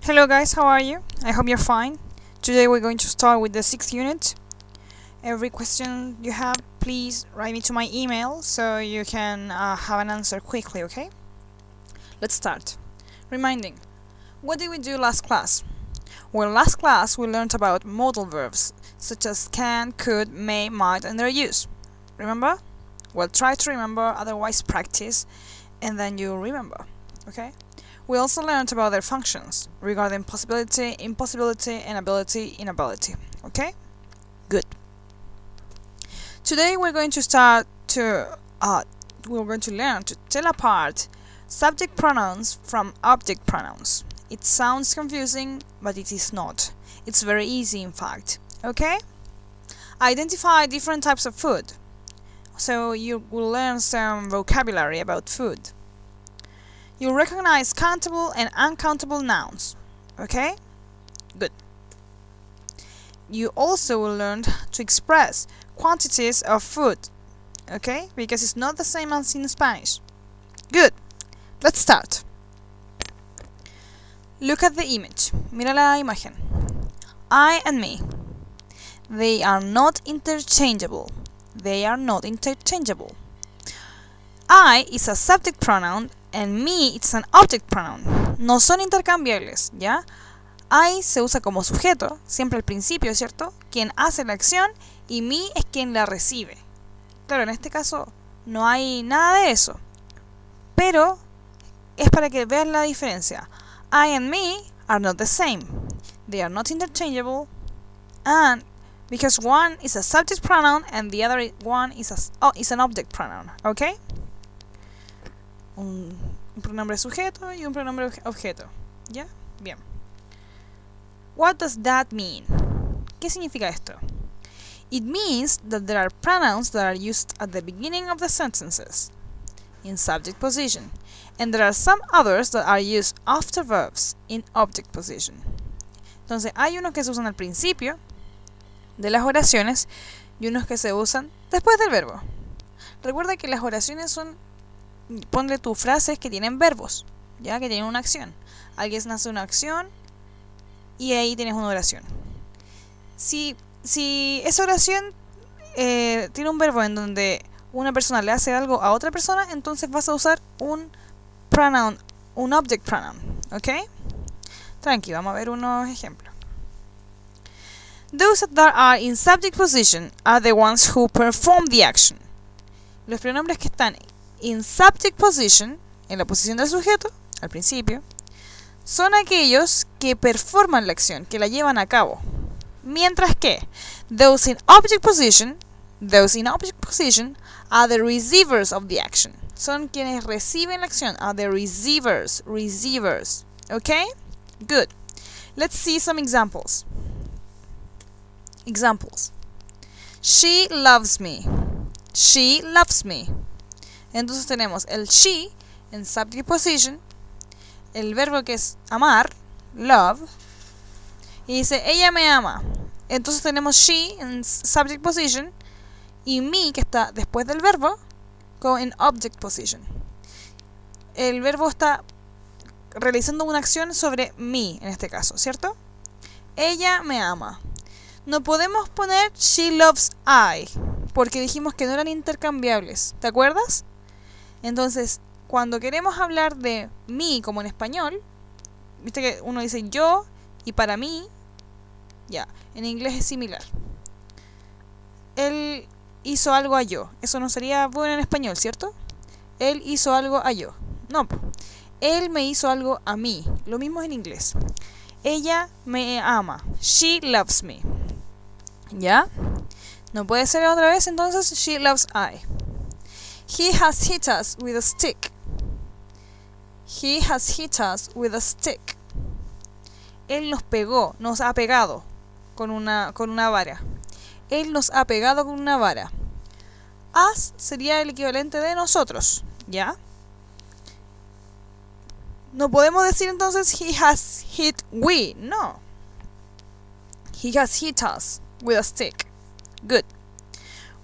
Hello guys, how are you? I hope you're fine. Today we're going to start with the 6th unit. Every question you have, please write me to my email so you can have an answer quickly, okay? Let's start. Reminding, what did we do last class? Well, last class we learned about modal verbs such as can, could, may, might, and their use. Remember? Well, try to remember, otherwise practice, and then you'll remember, okay? We also learned about their functions regarding possibility, impossibility, and ability, inability. Okay? Good. Today we're going to learn to tell apart subject pronouns from object pronouns. It sounds confusing, but it is not. It's very easy, in fact. Okay? Identify different types of food. So you will learn some vocabulary about food. You'll recognize countable and uncountable nouns. Okay? Good. You also will learn to express quantities of food. Okay? Because it's not the same as in Spanish. Good. Let's start. Look at the image. Mira la imagen. I and me. They are not interchangeable. They are not interchangeable. I is a subject pronoun and me it's an object pronoun. No son intercambiables, ¿ya? I se usa como sujeto, siempre al principio, ¿cierto? Quien hace la acción y me es quien la recibe. Claro, en este caso no hay nada de eso. Pero es para que vean la diferencia. I and me are not the same. They are not interchangeable. And because one is a subject pronoun and the other one is an object pronoun, ¿ok? Un pronombre sujeto y un pronombre objeto. ¿Ya? Bien. What does that mean? ¿Qué significa esto? It means that there are pronouns that are used at the beginning of the sentences in subject position, and there are some others that are used after verbs in object position. Entonces, hay unos que se usan al principio de las oraciones y unos que se usan después del verbo. Recuerda que las oraciones son, ponle tus frases que tienen verbos, ya que tienen una acción. Alguien hace una acción y ahí tienes una oración. Si esa oración tiene un verbo en donde una persona le hace algo a otra persona, entonces vas a usar un pronoun, un object pronoun, ¿ok? Tranqui, vamos a ver unos ejemplos. Those that are in subject position are the ones who perform the action. Los pronombres que están in subject position, en la posición del sujeto, al principio, son aquellos que performan la acción, que la llevan a cabo. Mientras que those in object position are the receivers of the action. Son quienes reciben la acción, are the receivers. Okay? Good. Let's see some examples. She loves me. She loves me. Entonces tenemos el she en subject position, el verbo que es amar, love, y dice ella me ama. Entonces tenemos she en subject position y me que está después del verbo en object position. El verbo está realizando una acción sobre me en este caso, ¿cierto? Ella me ama. No podemos poner she loves I porque dijimos que no eran intercambiables, ¿te acuerdas? Entonces, cuando queremos hablar de me como en español, viste que uno dice yo y para mí, ya, en inglés es similar. Él hizo algo a yo, eso no sería bueno en español, ¿cierto? Él hizo algo a yo, no, él me hizo algo a mí, lo mismo en inglés. Ella me ama, she loves me, ¿ya? No puede ser otra vez, entonces she loves I. He has hit us with a stick. He has hit us with a stick. Él nos pegó, nos ha pegado con una vara. Él nos ha pegado con una vara. Us sería el equivalente de nosotros, ¿ya? No podemos decir entonces he has hit we, no. He has hit us with a stick. Good.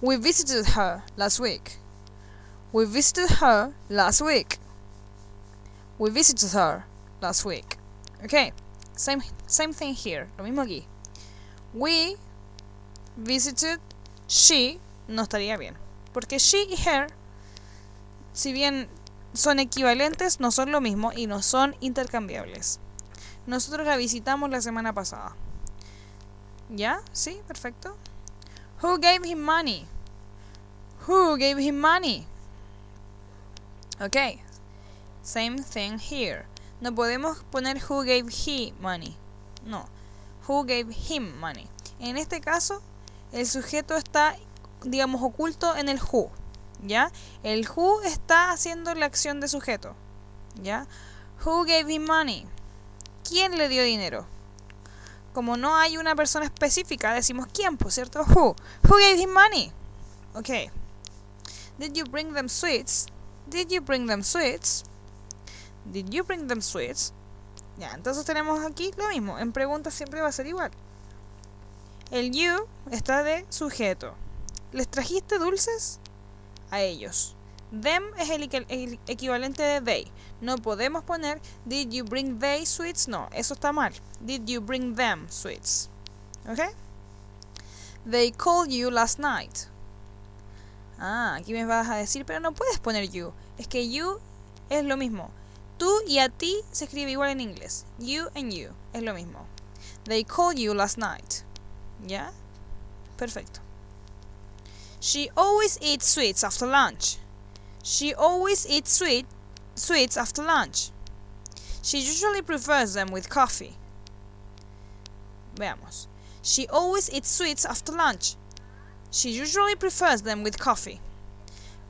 We visited her last week. We visited her last week. We visited her last week. Okay, Same thing here. Lo mismo aquí. We visited she no estaría bien. Porque she y her, si bien son equivalentes, no son lo mismo y no son intercambiables. Nosotros la visitamos la semana pasada. ¿Ya? ¿Sí? Perfecto. Who gave him money? Who gave him money? Ok. Same thing here. No podemos poner who gave he money. No. Who gave him money. En este caso, el sujeto está, digamos, oculto en el who. ¿Ya? El who está haciendo la acción de sujeto. ¿Ya? Who gave him money? ¿Quién le dio dinero? Como no hay una persona específica, decimos quién, por cierto. Who gave him money? Ok. Did you bring them sweets? Did you bring them sweets? Did you bring them sweets? Ya, entonces tenemos aquí lo mismo. En preguntas siempre va a ser igual. El you está de sujeto. ¿Les trajiste dulces? A ellos. Them es el equivalente de they. No podemos poner did you bring they sweets? No, eso está mal. Did you bring them sweets? ¿Ok? They called you last night. Ah, aquí me vas a decir, pero no puedes poner you. Es que you es lo mismo. Tú y a ti se escribe igual en inglés. You and you es lo mismo. They called you last night. ¿Ya? Perfecto. She always eats sweets after lunch. She always eats sweets after lunch. She usually prefers them with coffee. Veamos. She always eats sweets after lunch. She usually prefers them with coffee.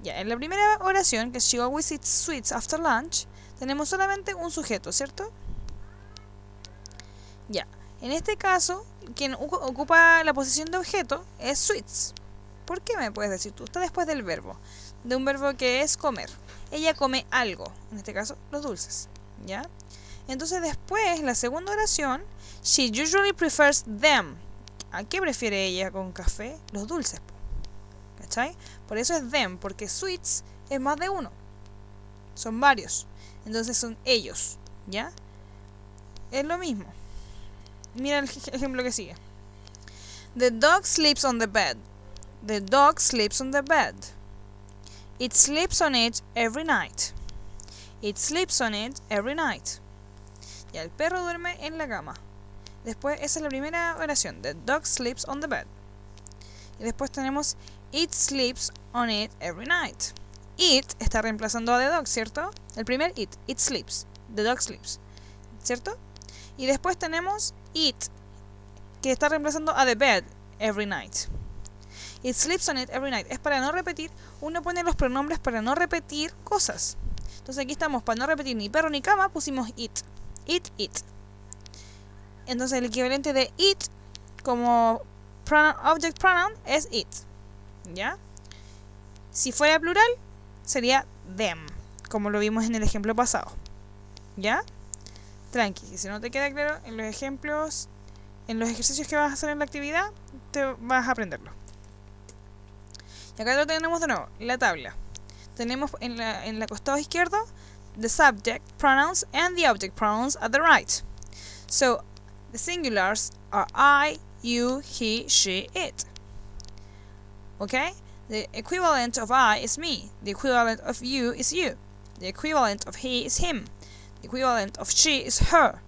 Ya, en la primera oración, que es she always eats sweets after lunch, tenemos solamente un sujeto, ¿cierto? Ya. En este caso, quien ocupa la posición de objeto es sweets. ¿Por qué me puedes decir tú? Está después del verbo. De un verbo que es comer. Ella come algo. En este caso, los dulces. ¿Ya? Entonces después, la segunda oración, she usually prefers them. ¿A qué prefiere ella con café? Los dulces. ¿Cachai? Por eso es them, porque sweets es más de uno. Son varios. Entonces son ellos. ¿Ya? Es lo mismo. Mira el ejemplo que sigue. The dog sleeps on the bed. The dog sleeps on the bed. It sleeps on it every night. It sleeps on it every night. Ya, el perro duerme en la cama. Después, esa es la primera oración. The dog sleeps on the bed. Y después tenemos it sleeps on it every night. It está reemplazando a the dog, ¿cierto? El primer it. It sleeps. The dog sleeps. ¿Cierto? Y después tenemos it, que está reemplazando a the bed every night. It sleeps on it every night. Es para no repetir. Uno pone los pronombres para no repetir cosas. Entonces aquí estamos, para no repetir ni perro ni cama, pusimos it. It, it. Entonces el equivalente de it como object pronoun es it. ¿Ya? Si fuera plural, sería them, como lo vimos en el ejemplo pasado. ¿Ya? Tranqui, si no te queda claro en los ejemplos, en los ejercicios que vas a hacer en la actividad, te vas a aprenderlo. Y acá lo tenemos de nuevo, la tabla. Tenemos en el costado izquierdo the subject pronouns and the object pronouns at the right. So the singulars are I, you, he, she, it. Okay? The equivalent of I is me. The equivalent of you is you. The equivalent of he is him. The equivalent of she is her.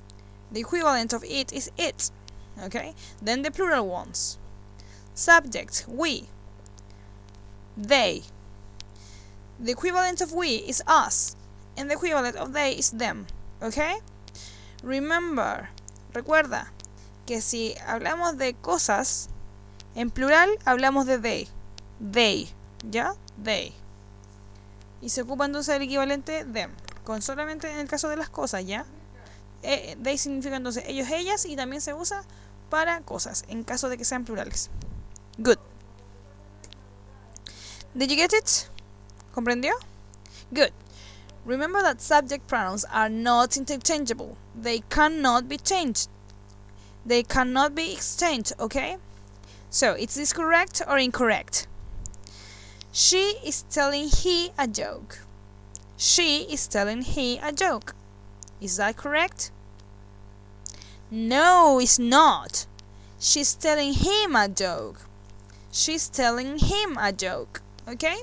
The equivalent of it is it. Okay? Then the plural ones. Subject, we. They. The equivalent of we is us. And the equivalent of they is them. Okay? Remember, recuerda, que si hablamos de cosas, en plural hablamos de they. They. ¿Ya? They. Y se ocupa entonces el equivalente them. Con solamente en el caso de las cosas, ¿ya? They significa entonces ellos, ellas, y también se usa para cosas, en caso de que sean plurales. Good. Did you get it? ¿Comprendió? Good. Remember that subject pronouns are not interchangeable. They cannot be changed. They cannot be exchanged, okay? So, is this correct or incorrect? She is telling he a joke. She is telling he a joke. Is that correct? No, it's not. She's telling him a joke. She's telling him a joke. Okay?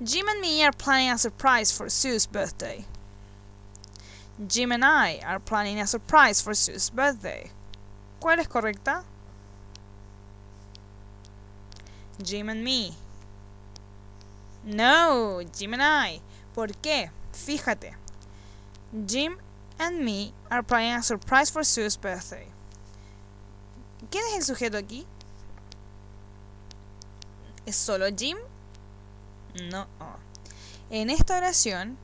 Jim and me are planning a surprise for Sue's birthday. Jim and I are planning a surprise for Sue's birthday. ¿Cuál es correcta? Jim and me. No, Jim and I. ¿Por qué? Fíjate. Jim and me are planning a surprise for Sue's birthday. ¿Quién es el sujeto aquí? ¿Es solo Jim? No. En esta oración,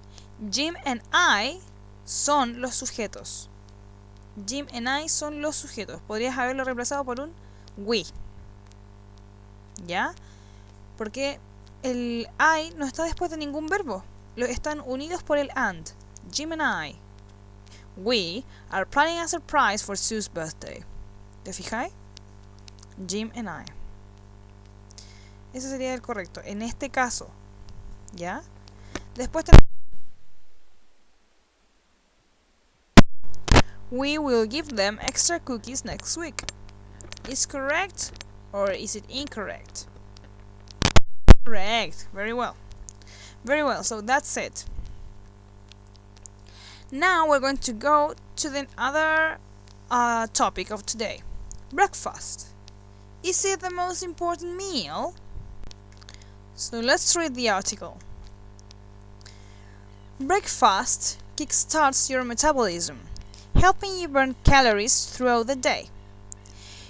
Jim and I son los sujetos. Jim and I son los sujetos. Podrías haberlo reemplazado por un we. ¿Ya? Porque el I no está después de ningún verbo. Están unidos por el and. Jim and I. We are planning a surprise for Sue's birthday. ¿Te fijáis? Jim and I. Ese sería el correcto. En este caso. ¿Ya? Después tenemos we will give them extra cookies next week. Is correct or is it incorrect? Correct. Very well. Very well. So that's it. Now we're going to go to the other topic of today. Breakfast. Is it the most important meal? So let's read the article. Breakfast kickstarts your metabolism, helping you burn calories throughout the day.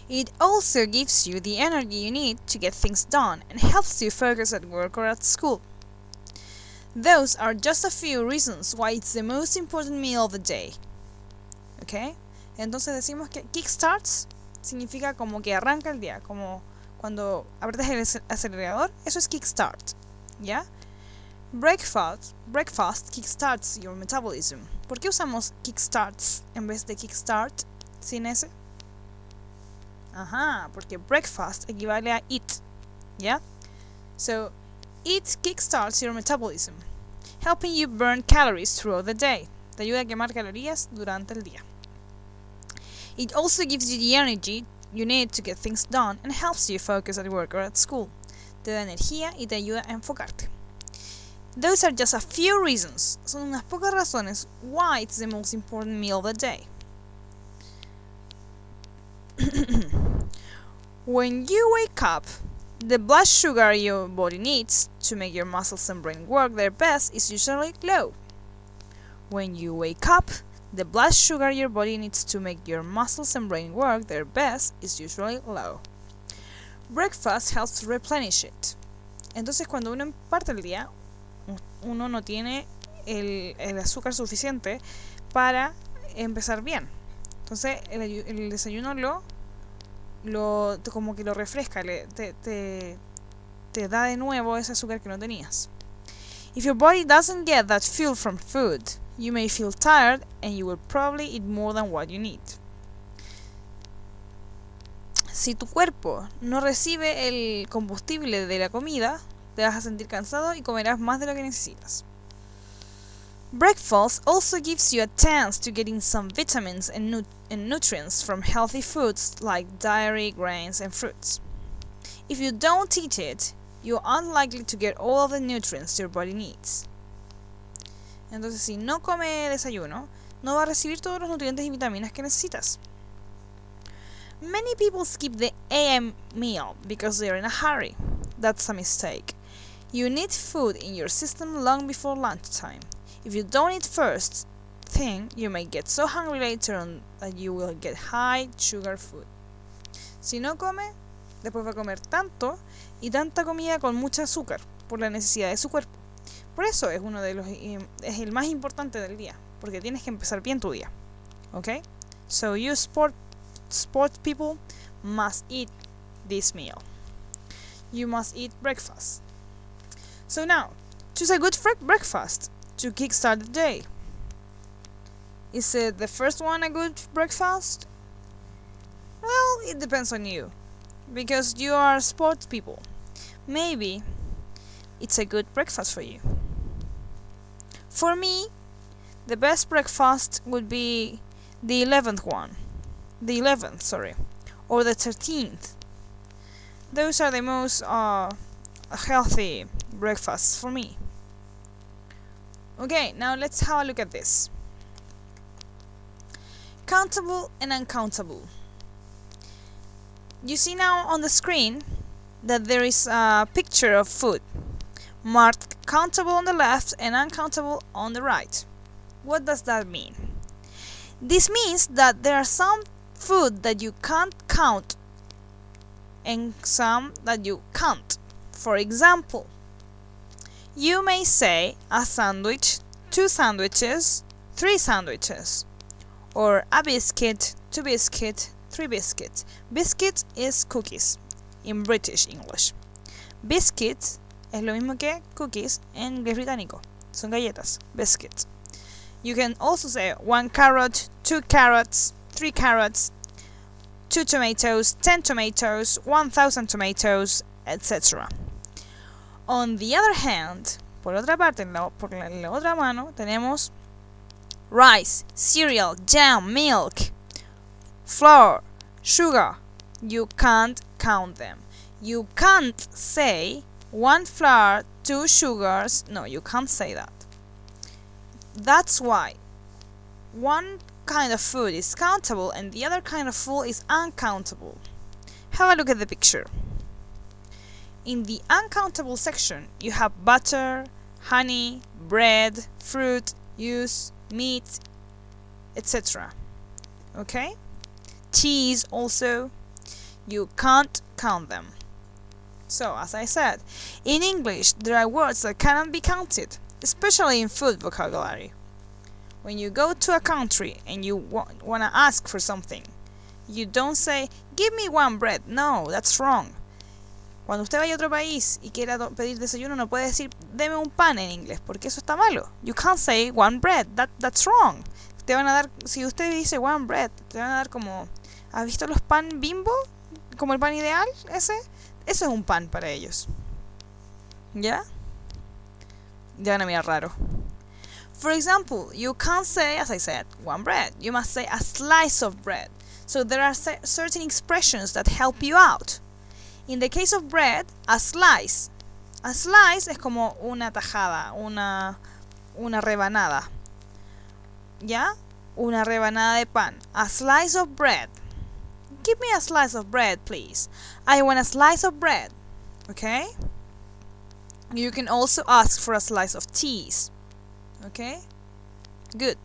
It also gives you the energy you need to get things done and helps you focus at work or at school. Those are just a few reasons why it's the most important meal of the day. ¿Ok? Entonces decimos que kickstarts significa como que arranca el día, como cuando apretas el acelerador, eso es kickstart. ¿Ya? Breakfast kickstarts your metabolism. ¿Por qué usamos kickstarts en vez de kickstart sin ese? Ajá, porque breakfast equivale a eat. ¿Ya? So, it kickstarts your metabolism, helping you burn calories throughout the day. Te ayuda a quemar calorías durante el día. It also gives you the energy you need to get things done and helps you focus at work or at school. Te da energía y te ayuda a enfocarte. Those are just a few reasons. Son unas pocas razones why it's the most important meal of the day. When you wake up, the blood sugar your body needs to make your muscles and brain work their best is usually low. When you wake up, the blood sugar your body needs to make your muscles and brain work their best is usually low. Breakfast helps replenish it. Entonces, cuando uno parte el día, uno no tiene el azúcar suficiente para empezar bien. Entonces, el desayuno como que lo refresca, te da de nuevo ese azúcar que no tenías. If your body doesn't get that fuel from food, you may feel tired and you will probably eat more than what you need. Si tu cuerpo no recibe el combustible de la comida, te vas a sentir cansado y comerás más de lo que necesitas. Breakfast also gives you a chance to get in some vitamins and nutrients from healthy foods like dairy, grains, and fruits. If you don't eat it, you're unlikely to get all of the nutrients your body needs. Entonces, si no come desayuno, no va a recibir todos los nutrientes y vitaminas que necesitas. Many people skip the AM meal because they're in a hurry. That's a mistake. You need food in your system long before lunchtime. If you don't eat first thing, you may get so hungry later on that you will get high sugar food. Si no come, después va a comer tanto y tanta comida con mucho azúcar por la necesidad de su cuerpo. Por eso es es el más importante del día, porque tienes que empezar bien tu día. ¿Ok? So you sport people must eat this meal. You must eat breakfast. So now, choose a good breakfast to kickstart the day. Is it the first one a good breakfast? Well, it depends on you, because you are sports people. Maybe it's a good breakfast for you. For me, the best breakfast would be the 11th one. the 11th, sorry, or the 13th. Those are the most healthy breakfasts for me. Okay, now let's have a look at this. Countable and uncountable. You see now on the screen that there is a picture of food marked countable on the left and uncountable on the right. What does that mean? This means that there are some food that you can't count and some that you can't. For example, you may say a sandwich, 2 sandwiches, 3 sandwiches, or a biscuit, 2 biscuits, 3 biscuits. Biscuit is cookies in British English. Biscuits es lo mismo que cookies en inglés británico. Son galletas, biscuits. You can also say 1 carrot, 2 carrots, 3 carrots, 2 tomatoes, 10 tomatoes, 1,000 tomatoes, etc. On the other hand, por otra parte, por la otra mano, tenemos rice, cereal, jam, milk, flour, sugar. You can't count them. You can't say 1 flour, 2 sugars. No, you can't say that. That's why one kind of food is countable and the other kind of food is uncountable. Have a look at the picture. In the uncountable section, you have butter, honey, bread, fruit, juice, meat, etc. Okay? Cheese also. You can't count them. So, as I said, in English there are words that cannot be counted, especially in food vocabulary. When you go to a country and you want to ask for something, you don't say, give me 1 bread. No, that's wrong. Cuando usted vaya a otro país y quiera pedir desayuno, no puede decir, deme un pan en inglés, porque eso está malo. You can't say 1 bread. That's wrong. Te van a dar, si usted dice 1 bread, te van a dar como, ¿has visto los pan Bimbo? Como el pan ideal, ese. Eso es un pan para ellos. ¿Ya? Ya van a mirar raro. For example, you can't say, as I said, 1 bread. You must say a slice of bread. So there are certain expressions that help you out. In the case of bread, a slice. A slice es como una tajada, una rebanada. ¿Ya? Una rebanada de pan. A slice of bread. Give me a slice of bread, please. I want a slice of bread. Okay? You can also ask for a slice of cheese. Okay? Good.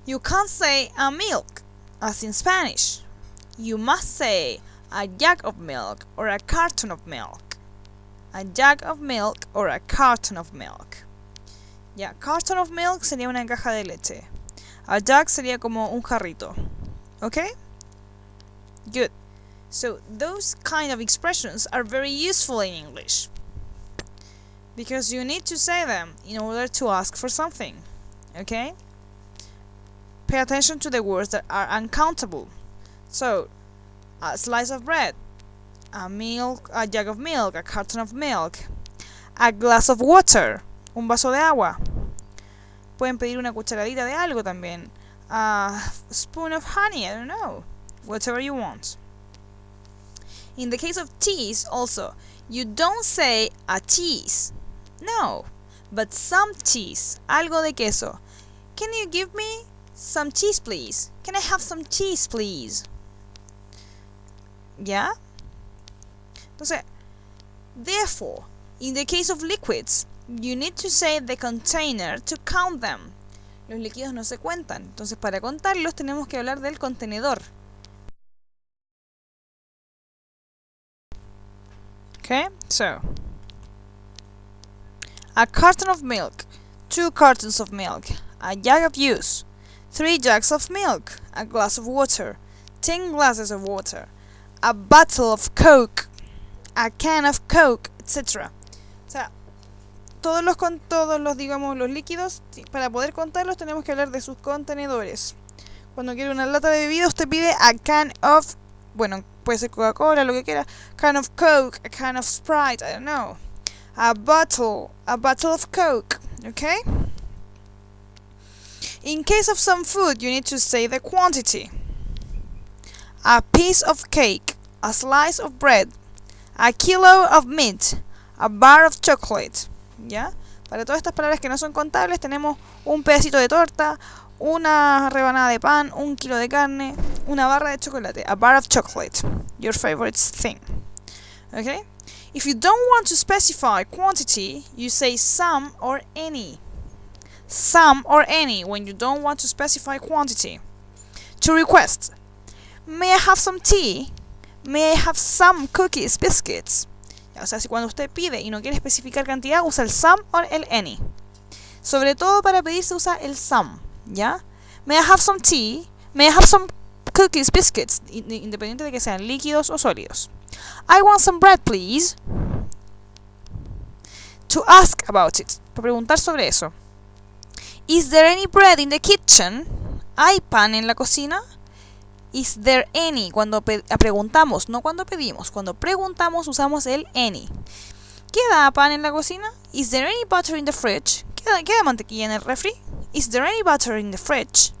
You can't say a milk, as in Spanish. You must say a jug of milk or a carton of milk. A jug of milk or a carton of milk. Ya, carton of milk sería una caja de leche. A jug sería como un jarrito. Okay? Good. So those kind of expressions are very useful in English, because you need to say them in order to ask for something. Okay? Pay attention to the words that are uncountable. So, a slice of bread, a jug of milk, a carton of milk, a glass of water, un vaso de agua. Pueden pedir una cucharadita de algo también. A spoon of honey, I don't know. Whatever you want. In the case of cheese also, you don't say a cheese. No, but some cheese, algo de queso. Can you give me some cheese, please? Can I have some cheese, please? ¿Ya? Entonces, therefore, in the case of liquids, you need to say the container to count them. Los líquidos no se cuentan. Entonces, para contarlos tenemos que hablar del contenedor. Okay, so a carton of milk, 2 cartons of milk, a jug of juice, 3 jugs of milk, a glass of water, 10 glasses of water, a bottle of Coke, a can of Coke, etc. O sea, todos los digamos los líquidos, para poder contarlos tenemos que hablar de sus contenedores. Cuando quiere una lata de bebida, usted pide a can of, bueno, puede ser Coca-Cola, lo que quiera, can of Coke, a can of Sprite, I don't know. A bottle of Coke, okay? In case of some food, you need to say the quantity. A piece of cake, a slice of bread, a kilo of meat, a bar of chocolate. ¿Ya? Para todas estas palabras que no son contables tenemos un pedacito de torta, una rebanada de pan, un kilo de carne, una barra de chocolate. A bar of chocolate. Your favorite thing. Okay? If you don't want to specify quantity, you say some or any. Some or any when you don't want to specify quantity. To request. May I have some tea? May I have some cookies, biscuits? O sea, si cuando usted pide y no quiere especificar cantidad, usa el some o el any. Sobre todo para pedir se usa el some, ¿ya? May I have some tea? May I have some cookies, biscuits? Independiente de que sean líquidos o sólidos. I want some bread, please. To ask about it. Para preguntar sobre eso. Is there any bread in the kitchen? ¿Hay pan en la cocina? Is there any? Cuando preguntamos, no cuando pedimos. Cuando preguntamos usamos el any. ¿Queda pan en la cocina? Is there any butter in the fridge? ¿Queda mantequilla en el refri? Is there any butter in the fridge?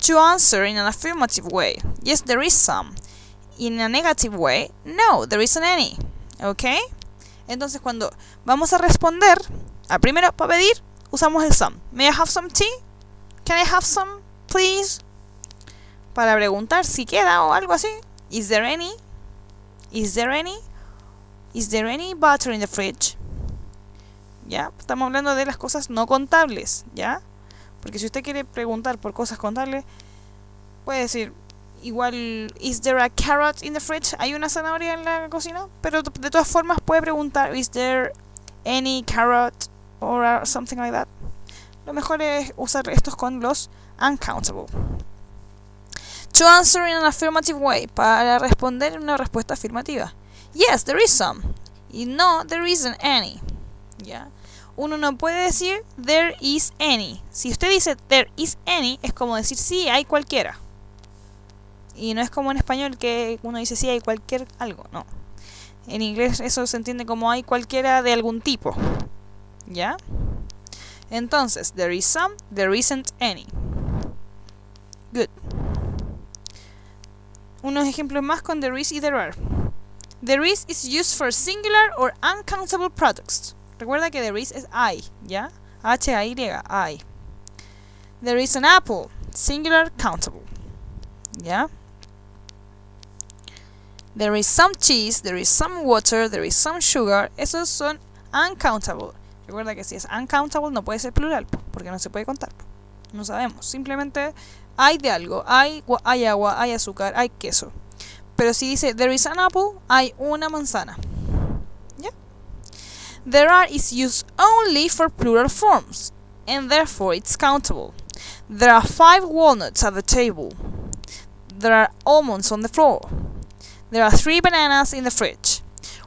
To answer in an affirmative way. Yes, there is some. In a negative way. No, there isn't any. ¿Ok? Entonces cuando vamos a responder, primero para pedir, usamos el some. May I have some tea? Can I have some, please? Para preguntar si queda o algo así. Is there any? Is there any? Is there any butter in the fridge? ¿Ya? Estamos hablando de las cosas no contables, ¿ya? Porque si usted quiere preguntar por cosas contables, puede decir, igual, is there a carrot in the fridge? ¿Hay una zanahoria en la cocina? Pero de todas formas puede preguntar, is there any carrot or something like that? Lo mejor es usar estos con los uncountable. To answer in an affirmative way. Para responder en una respuesta afirmativa. Yes, there is some. Y no, there isn't any. ¿Ya? Uno no puede decir there is any. Si usted dice there is any, es como decir sí, hay cualquiera. Y no es como en español que uno dice sí, hay cualquier algo. No. En inglés eso se entiende como hay cualquiera de algún tipo. ¿Ya? Entonces, there is some, there isn't any. Good. Unos ejemplos más con there is y there are. There is used for singular or uncountable products. Recuerda que there is es hay, ¿ya? H-A-Y, hay. There is an apple, singular, countable. ¿Ya? There is some cheese, there is some water, there is some sugar. Esos son uncountable. Recuerda que si es uncountable no puede ser plural, porque no se puede contar. No sabemos. Simplemente hay de algo. Hay agua, hay azúcar, hay queso. Pero si dice there is an apple, hay una manzana. ¿Ya? There are is used only for plural forms, and therefore it's countable. There are 5 walnuts at the table. There are almonds on the floor. There are 3 bananas in the fridge.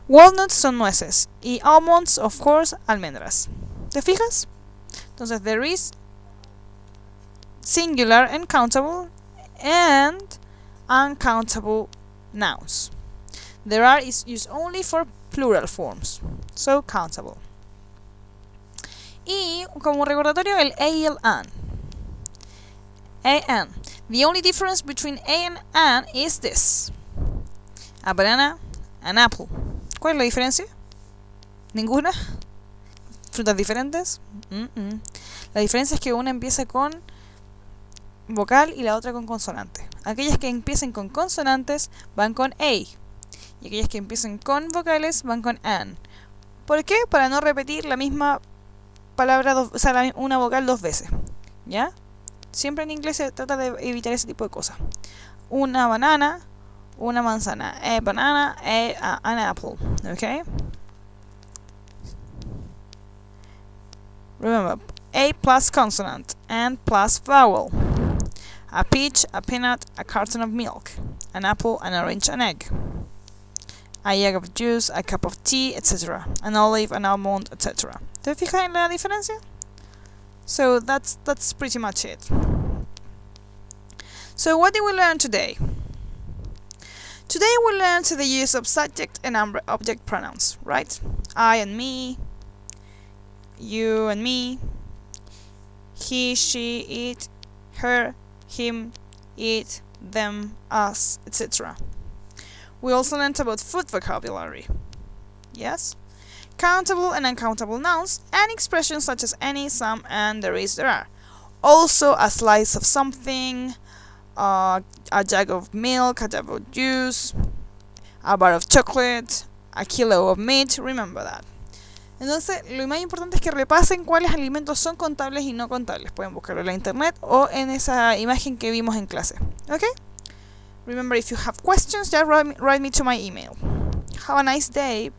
Walnuts son nueces y almonds, of course, almendras. ¿Te fijas? Entonces, there is singular and countable and uncountable nouns. There are is used only for plural forms, so countable. Y como recordatorio el a y el an. A-N. The only difference between a and an is this. A banana, an apple. ¿Cuál es la diferencia? ¿Ninguna? ¿Frutas diferentes? La diferencia es que una empieza con vocal y la otra con consonante. Aquellas que empiecen con consonantes van con a. Y aquellas que empiecen con vocales van con an. ¿Por qué? Para no repetir la misma palabra, o sea, una vocal 2 veces. ¿Ya? Siempre en inglés se trata de evitar ese tipo de cosas. Una banana, una manzana. A banana, an apple. Okay? Remember, a plus consonant, and plus vowel. A peach, a peanut, a carton of milk. An apple, an orange, an egg. A egg of juice, a cup of tea, etc. An olive, an almond, etc. ¿Te fijas en la diferencia? So that's pretty much it. So what did we learn today? Today we learned the use of subject and object pronouns, right? I and me, you and me, he, she, it, her, him, it, them, us, etc. We also learned about food vocabulary. Yes? Countable and uncountable nouns, and expressions such as any, some, and there is, there are. Also, a slice of something, a jug of milk, a jug of juice, a bar of chocolate, a kilo of meat, remember that. Entonces, lo más importante es que repasen cuáles alimentos son contables y no contables. Pueden buscarlo en la internet o en esa imagen que vimos en clase. ¿Ok? Remember, if you have questions, just write me to my email. Have a nice day.